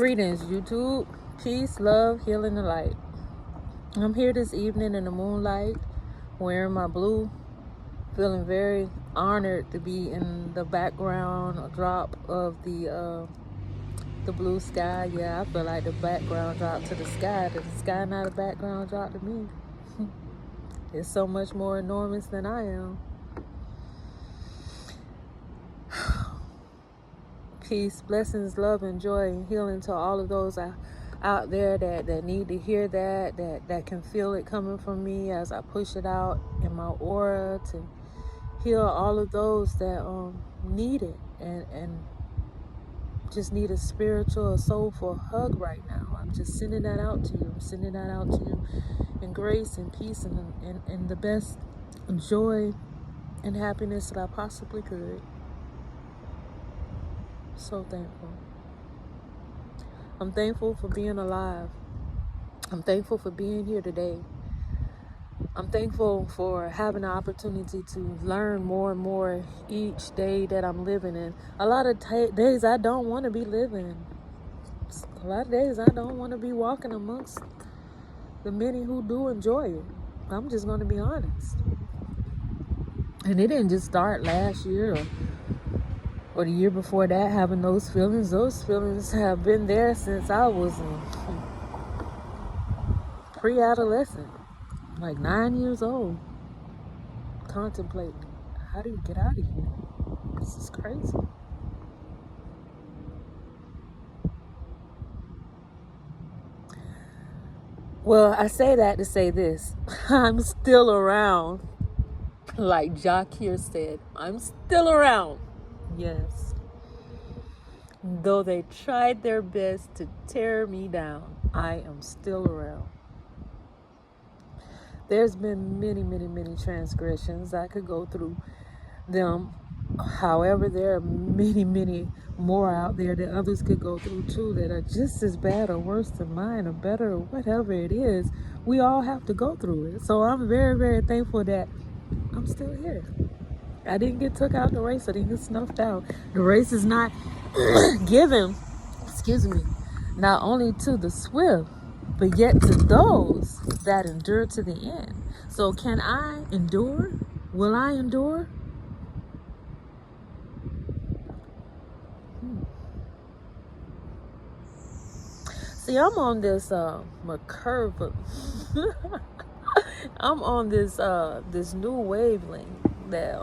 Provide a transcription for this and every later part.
Greetings, YouTube. Peace, love, healing, and light. I'm here this evening in the moonlight, wearing my blue, feeling very honored to be in the background drop of the blue sky. Yeah, I feel like the background drop to the sky. The sky not a background drop to me. It's so much more enormous than I am. Peace, blessings, love, and joy, and healing to all of those out there that need to hear that can feel it coming from me as I push it out in my aura to heal all of those that need it and just need a spiritual, a soulful hug right now. I'm just sending that out to you. I'm sending that out to you in grace and peace and the best joy and happiness that I possibly could. So thankful. I'm thankful for being alive. I'm thankful for being here today. I'm thankful for having the opportunity to learn more and more each day that I'm living in. A lot of days I don't want to be living. A lot of days I don't want to be walking amongst the many who do enjoy it. I'm just going to be honest. And it didn't just start last year or the year before that, having those feelings. Those feelings have been there since I was pre-adolescent, like 9 years old, contemplating, how do you get out of here? This is crazy. Well, I say that to say this. I'm still around. Like Jacques said, I'm still around. Yes. Though they tried their best to tear me down, I am still around. There's been many, many, many transgressions. I could go through them. However, there are many, many more out there that others could go through too that are just as bad or worse than mine or better or whatever it is. We all have to go through it. So I'm very, very thankful that I'm still here. I didn't get took out the race. I didn't get snuffed out. The race is not given, not only to the swift, but yet to those that endure to the end. So can I endure? Will I endure? See, I'm on this McCurva. I'm on this new wavelength that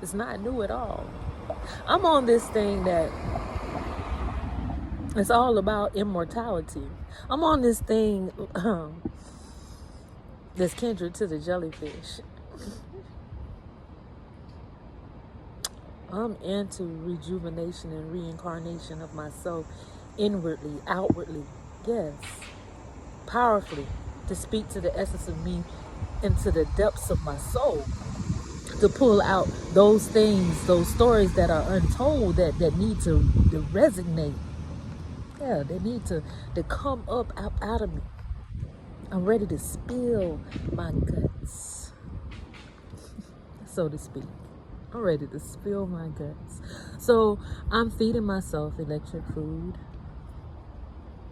it's not new at all. I'm on this thing that it's all about immortality. I'm on this thing that's kindred to the jellyfish. I'm into rejuvenation and reincarnation of myself inwardly, outwardly, yes, powerfully, to speak to the essence of me into the depths of my soul, to pull out those things, those stories that are untold that need to resonate. Yeah, they need to come up out of me. I'm ready to spill my guts, so to speak. I'm ready to spill my guts. So I'm feeding myself electric food,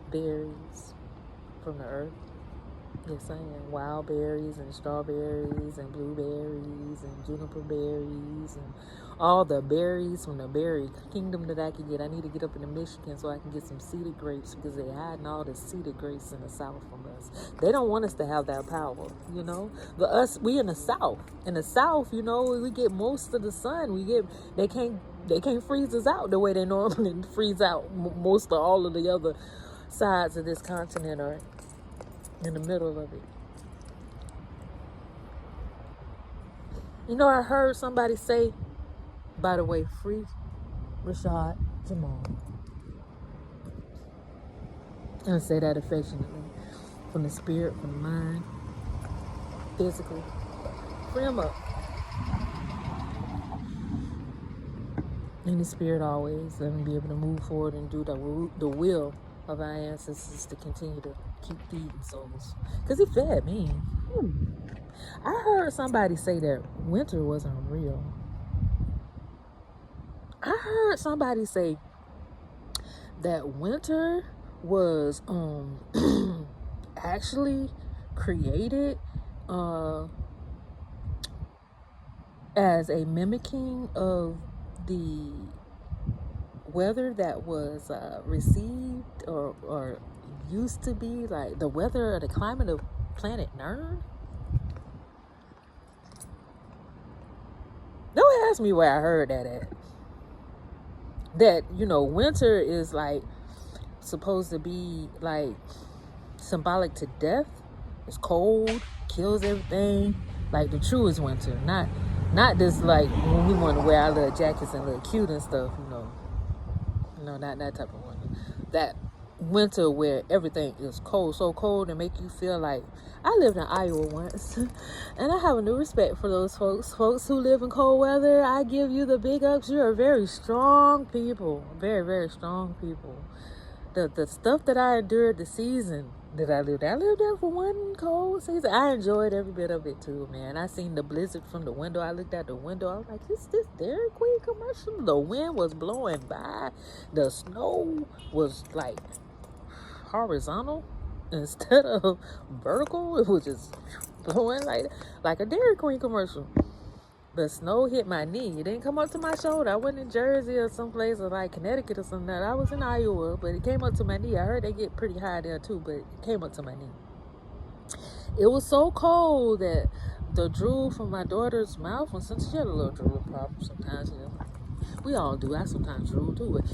berries from the earth. Yes, I am. Wild berries and strawberries and blueberries and juniper berries and all the berries from the berry kingdom that I can get. I need to get up into Michigan so I can get some seeded grapes because they're hiding all the seeded grapes in the South from us. They don't want us to have that power, you know. We in the South. In the South, you know, we get most of the sun. They can't freeze us out the way they normally freeze out most of all of the other sides of this continent are in the middle of it. You know, I heard somebody say, by the way, free Rashad Jamal. And I say that affectionately, from the spirit, from the mind, physically. Free him up. In the spirit always, let me be able to move forward and do the will of our ancestors to continue to keep feeding souls. Because he fed me. I heard somebody say that winter wasn't real. I heard somebody say that winter was actually created as a mimicking of the weather that was received or used to be, like the weather or the climate of planet Nern. Don't ask me where I heard that at. That, you know, winter is like supposed to be like symbolic to death. It's cold, kills everything. Like the truest winter, not this like when we want to wear our little jackets and look cute and stuff, you know. No, not that type of winter. That winter where everything is cold, so cold and make you feel like, I lived in Iowa once, and I have a new respect for those folks who live in cold weather. I give you the big ups. You are very strong people, very, very strong people. The stuff that I endured, the season that I lived there for one cold season. I enjoyed every bit of it too, man. I seen the blizzard from the window. I looked out the window. I was like, is this Dairy Queen commercial? The wind was blowing by. The snow was like horizontal instead of vertical. It was just blowing like a Dairy Queen commercial. The snow hit my knee. It didn't come up to my shoulder. I wasn't in Jersey or someplace or like Connecticut or something. I was in Iowa, but it came up to my knee. I heard they get pretty high there too, but it came up to my knee. It was so cold that the drool from my daughter's mouth, and since she had a little drooling problem sometimes, you know, we all do. I sometimes drool too, but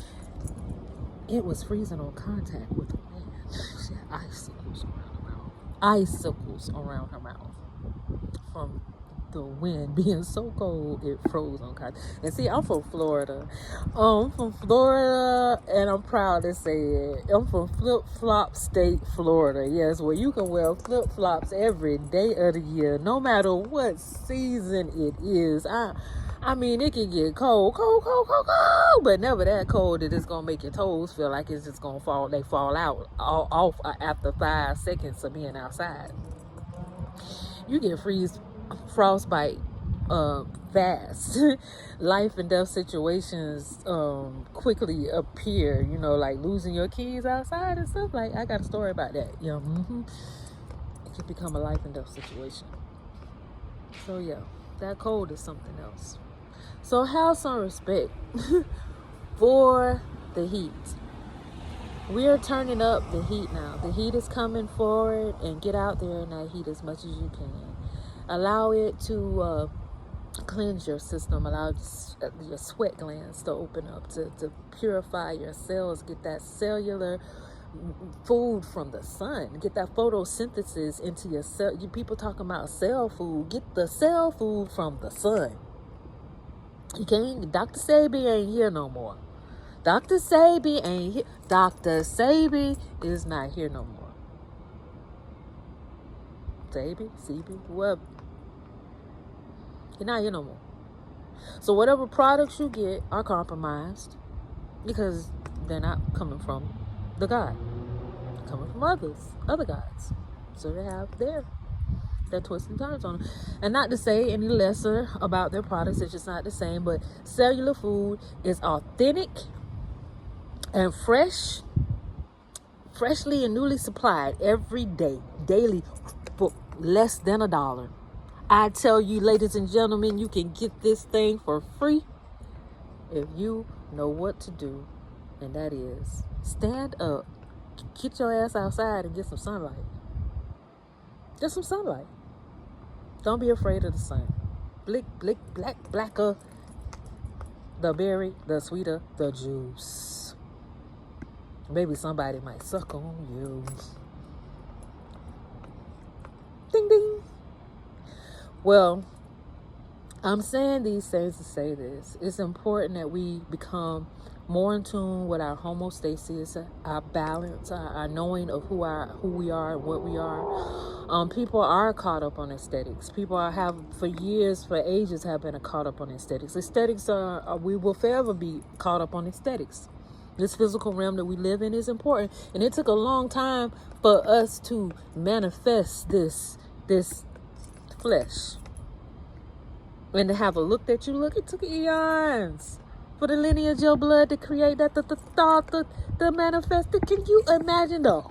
it was freezing on contact with the wind. She had icicles around her mouth. Icicles around her mouth from the wind being so cold it froze on contact. And see, I'm from Florida. I'm from Florida, and I'm proud to say it. I'm from Flip-Flop State, Florida. Yes, where you can wear flip-flops every day of the year, no matter what season it is. I mean, it can get cold, but never that cold that it's gonna make your toes feel like it's just gonna fall. They fall out off after 5 seconds of being outside. You get frostbite fast. Life and death situations quickly appear, you know, like losing your keys outside and stuff. Like, I got a story about that. Yeah, it can become a life and death situation. So yeah, that cold is something else. So have some respect for the heat. We are turning up the heat now. The heat is coming forward, and get out there in that heat as much as you can. Allow it to cleanse your system. Allow your sweat glands to open up, to purify your cells. Get that cellular food from the sun. Get that photosynthesis into your cell. You people talking about cell food. Get the cell food from the sun. You can't. Dr. Sebi ain't here no more. Dr. Sebi ain't here. Dr. Sebi is not here no more. Sebi, whoever. He's not here no more. So whatever products you get are compromised because they're not coming from the God. They're coming from other gods. So they have their twists and turns on them. And not to say any lesser about their products, it's just not the same, but cellular food is authentic and freshly and newly supplied every day, daily, for less than $1. I tell you, ladies and gentlemen, you can get this thing for free if you know what to do, and that is stand up, get your ass outside and get some sunlight. Get some sunlight. Don't be afraid of the sun. Blacker the berry, the sweeter the juice. Maybe somebody might suck on you. Ding ding. Well, I'm saying these things to say this. It's important that we become more in tune with our homeostasis, our balance, our knowing of who we are and what we are. People are caught up on aesthetics. People have for ages have been caught up on aesthetics. Aesthetics we will forever be caught up on aesthetics. This physical realm that we live in is important, and it took a long time for us to manifest this flesh and to have a look that you look. It took eons. For the lineage of your blood to create that, the thought, the manifested. Can you imagine the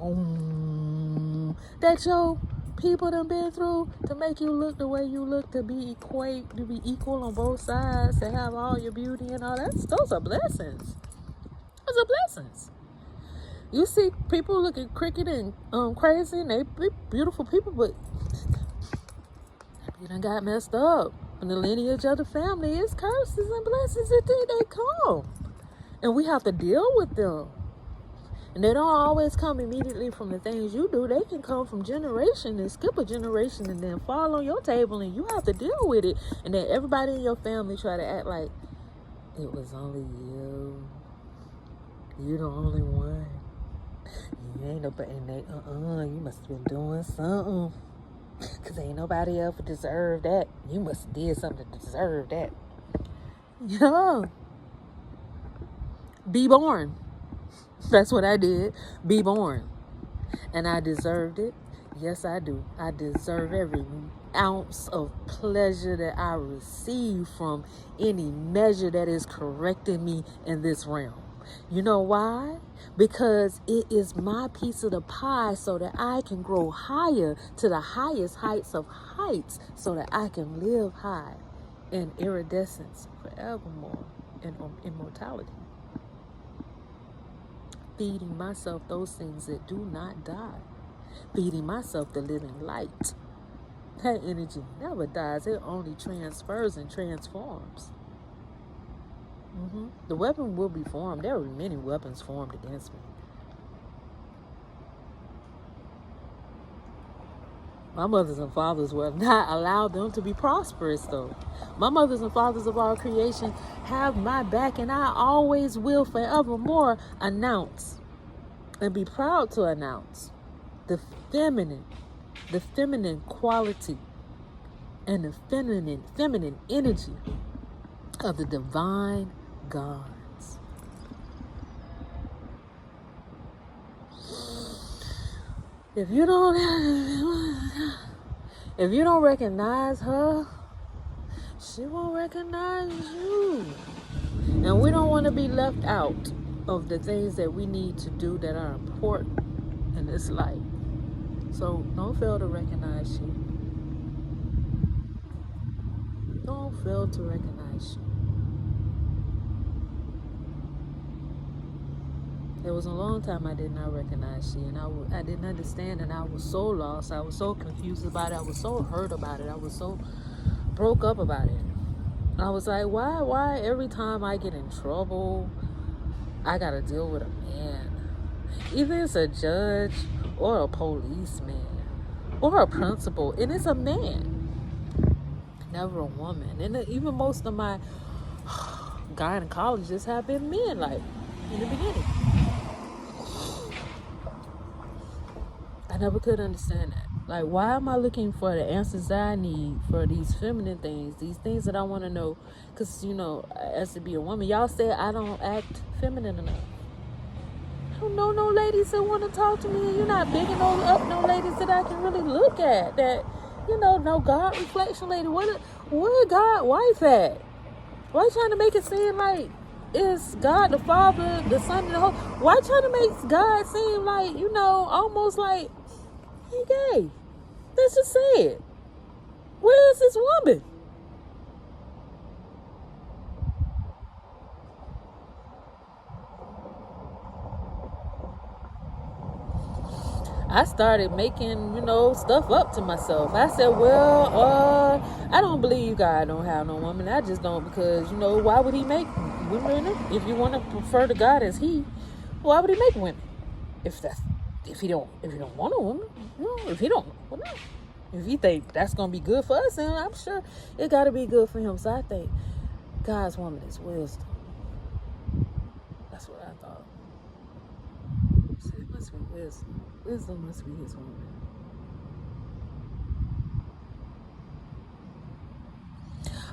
that your people done been through to make you look the way you look, to be equal on both sides, to have all your beauty and all that? Those are blessings. Those are blessings. You see people looking crooked and crazy, and they be beautiful people, but you done got messed up. And the lineage of the family is curses and blessings that they come. And we have to deal with them. And they don't always come immediately from the things you do. They can come from generation and skip a generation and then fall on your table, and you have to deal with it. And then everybody in your family try to act like it was only you. You the only one. You ain't nobody. And they, you must have been doing something. Because ain't nobody else deserve that. You must have did something to deserve that. Yeah. Be born. That's what I did. Be born. And I deserved it. Yes, I do. I deserve every ounce of pleasure that I receive from any measure that is correcting me in this realm. You know why? Because it is my piece of the pie so that I can grow higher to the highest heights of heights, so that I can live high in iridescence forevermore and immortality. Feeding myself those things that do not die. Feeding myself the living light. That energy never dies. It only transfers and transforms. The weapon will be formed. There were many weapons formed against me. My mothers and fathers will not allow them to be prosperous, though. My mothers and fathers of all creation have my back, and I always will forevermore announce and be proud to announce the feminine quality and the feminine energy of the divine gods. If you don't recognize her, she won't recognize you. And we don't want to be left out of the things that we need to do that are important in this life. So don't fail to recognize you. Don't fail to recognize you. There was a long time I did not recognize she, and I didn't understand, and I was so lost. I was so confused about it. I was so hurt about it. I was so broke up about it. I was like, why every time I get in trouble, I gotta deal with a man? Either it's a judge or a policeman or a principal, and it's a man, never a woman. And even most of my gynecologists have been men, like in the beginning. I never could understand that. Like, why am I looking for the answers that I need for these feminine things, these things that I want to know? Because, as to be a woman, y'all say I don't act feminine enough. I don't know no ladies that want to talk to me. You're not bigging up no ladies that I can really look at. That, no God reflection lady. Where God wife at? Why you trying to make it seem like it's God the Father, the Son, and the Holy? Why trying to make God seem like, almost like he gay? Let's just say it. Where is this woman? I started making, stuff up to myself. I said, I don't believe God don't have no woman. I just don't, because, why would he make women? If you want to prefer to God as he, why would he make women? If he don't want a woman, if he don't, well, no. If he think that's going to be good for us, then I'm sure it got to be good for him. So I think God's woman is wisdom. That's what I thought. So it must be wisdom. Wisdom must be his woman.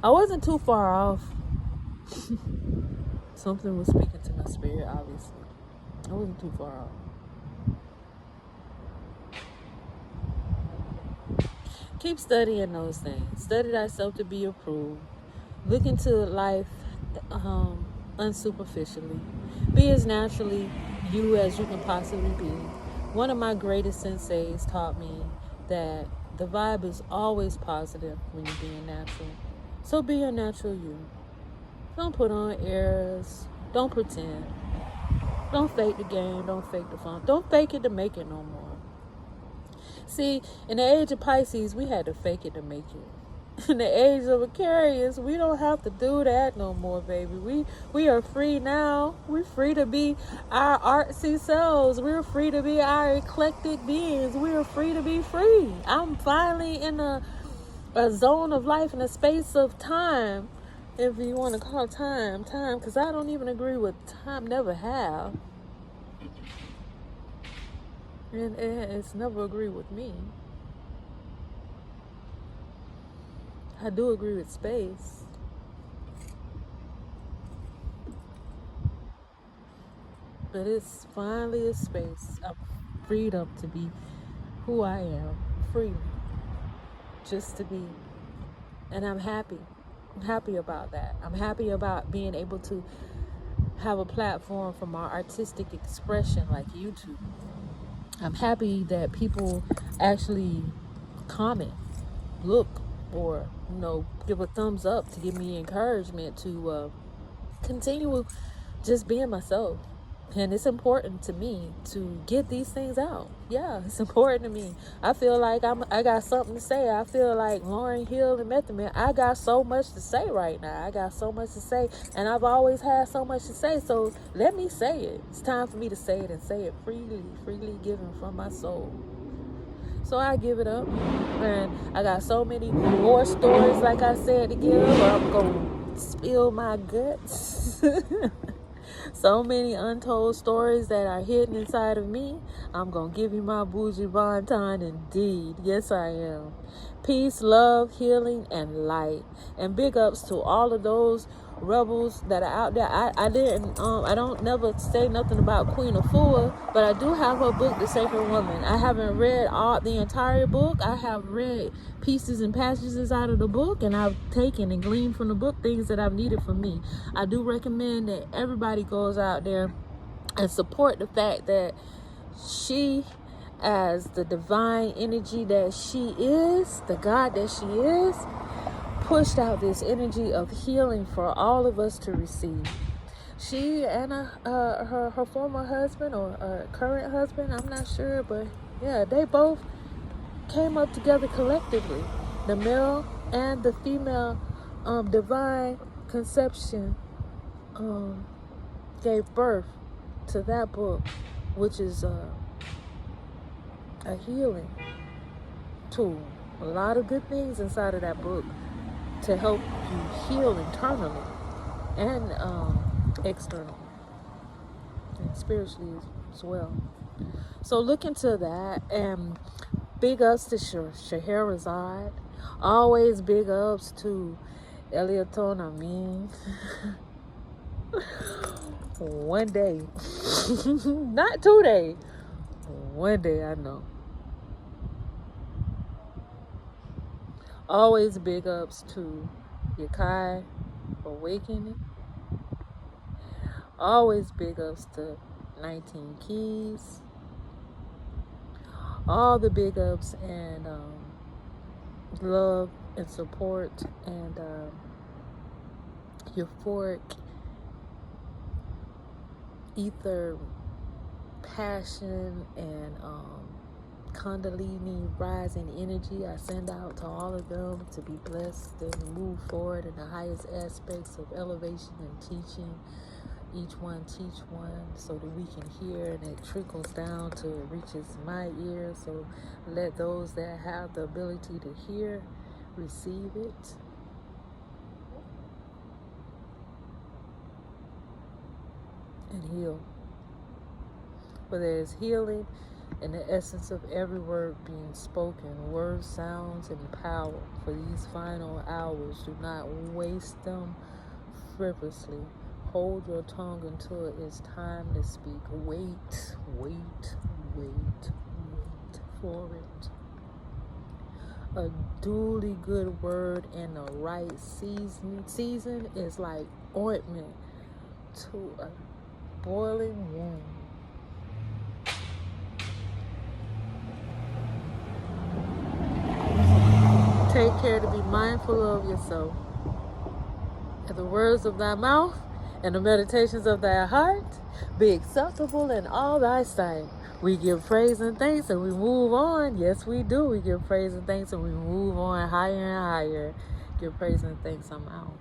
I wasn't too far off. Something was speaking to my spirit, obviously. I wasn't too far off. Keep studying those things. Study thyself to be approved. Look into life unsuperficially. Be as naturally you as you can possibly be. One of my greatest senseis taught me that the vibe is always positive when you're being natural. So be your natural you. Don't put on airs. Don't pretend. Don't fake the game. Don't fake the fun. Don't fake it to make it no more. See, in the age of Pisces, we had to fake it to make it. In the age of Aquarius, we don't have to do that no more, baby. We are free now. We're free to be our artsy selves. We're free to be our eclectic beings. We are free to be free. I'm finally in a zone of life, in a space of time, if you want to call time, because I don't even agree with time, never have. And it's never agreed with me. I do agree with space. But it's finally a space of freedom to be who I am. Free. Just to be. And I'm happy. I'm happy about that. I'm happy about being able to have a platform for my artistic expression like YouTube. I'm happy that people actually comment, look, or give a thumbs up to give me encouragement to continue just being myself. And it's important to me to get these things out. Yeah, it's important to me. I feel like I got something to say. I feel like Lauryn Hill and Method Man. I got so much to say right now. I got so much to say, and I've always had so much to say. So let me say it. It's time for me to say it, and say it freely given from my soul. So I give it up, and I got so many more stories, like I said, to give. I'm gonna spill my guts. So many untold stories that are hidden inside of me. I'm going to give you my bougie bonton indeed. Yes, I am. Peace, love, healing, and light. And big ups to all of those rebels that are out there. I don't never say nothing about Queen Afua, but I do have her book, The Sacred Woman. I haven't read the entire book. I have read pieces and passages out of the book, and I've taken and gleaned from the book things that I've needed for me. I do recommend that everybody goes out there and support the fact that she, as the divine energy that she is, the God that she is, pushed out this energy of healing for all of us to receive. She and her former husband or current husband, I'm not sure, but yeah, they both came up together collectively. The male and the female divine conception gave birth to that book, which is a healing tool. A lot of good things inside of that book to help you heal internally and externally and spiritually as well. So look into that, and big ups to Scheherazade. Always big ups to Eliaton Amin. One day, not 2 days, one day, I know. Always big ups to Yakai Awakening. Always big ups to 19 Keys. All the big ups and love and support and euphoric ether passion and Kundalini rising energy I send out to all of them to be blessed and move forward in the highest aspects of elevation and teaching. Each one teach one so that we can hear, and it trickles down to it reaches my ear. So let those that have the ability to hear receive it. And heal. For there is healing in the essence of every word being spoken. Words, sounds, and power. For these final hours, do not waste them frivolously. Hold your tongue until it is time to speak. Wait for it. A duly good word in the right season is like ointment to a boiling womb. Take care to be mindful of yourself. And the words of thy mouth and the meditations of thy heart be acceptable in all thy sight. We give praise and thanks and we move on. Yes, we do. We give praise and thanks and we move on higher and higher. Give praise and thanks. I'm out.